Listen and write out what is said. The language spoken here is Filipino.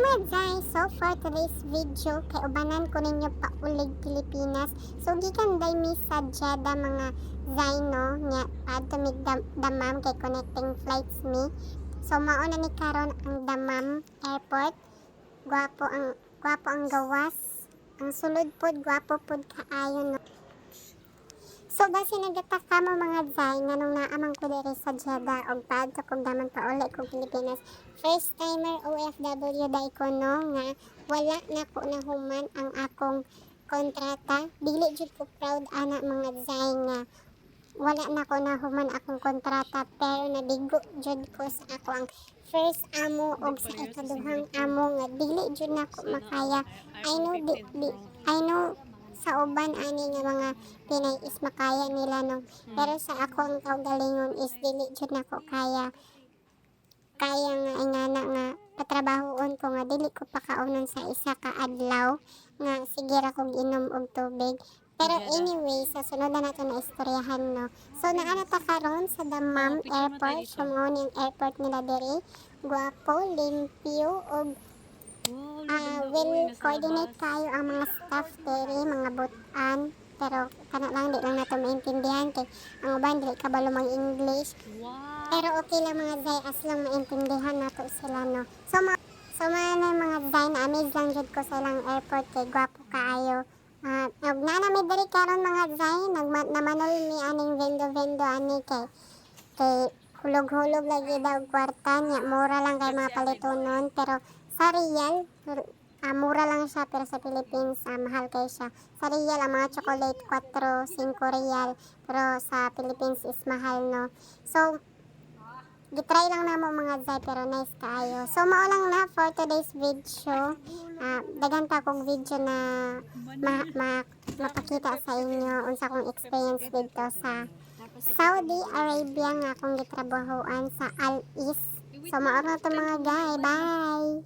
mga guys, so for today's video, kay ubanan ko ninyo paulig Pilipinas. So gikan day mi sa Jeddah mga Zaino nga padto mig Dammam kay connecting flights mi. So mauna ni karon ang Dammam Airport. Gwapo ang gawas. Ang sulod pod gwapo pod kaayo no. So basi nagataka mo mga Zay nganong naamang ko diri sa Jeddah og padto kog daman pauli kog Pilipinas. First timer OFW day ko no nga wala na ko nahuman ang akong kontrata. Dili jud ko proud ana mga Zay nga wala na ko nahuman akong kontrata pero nabigo jud ko sa ako ang first amo og sa ikaduhang amo nga dili jud nako makaya. I know sa uban ani nga mga Pinay is makaya nila no, pero sa ako ang kaugalingon is dili jud nako kaya nga ingana nga patrabahoon ko nga dili ko pakaunon sa isa ka adlaw nga sige ra kog inom og tubig. Pero anyway, sa sunod na nato na istoryahan no. So naana ta karon sa Dammam Airport, so mao ni ang airport nila diri. Guwapo, limpyo og well coordinate kayo ang mga staff diri, mga butan. Pero kana lang di lang nato maintindihan kay ang uban dili kabalo mang English. Pero okay lang mga Zay as lang maintindihan nato sila no. So mga Zay na amaze lang jud ko sa ilang airport kay gwapo kaayo. Og nanami diri karon mga Zay namanol mi aning vendo ani kay hulog-hulog lagi daw kwarta niya, mura lang kay mga palitonon pero sa real mura lang siya pero sa Philippines mahal kay siya. Sa real ang mga chocolate 4-5 real pero sa Philippines is mahal no. So gitry lang namo mga Zay pero nice kaayo. So mao lang na for today's video. Daghan pa kong video na mapakita sa inyo unsa kong experience dito sa Saudi Arabia nga akong gitrabahoan sa Al East. So mao na to mga Guy. Bye.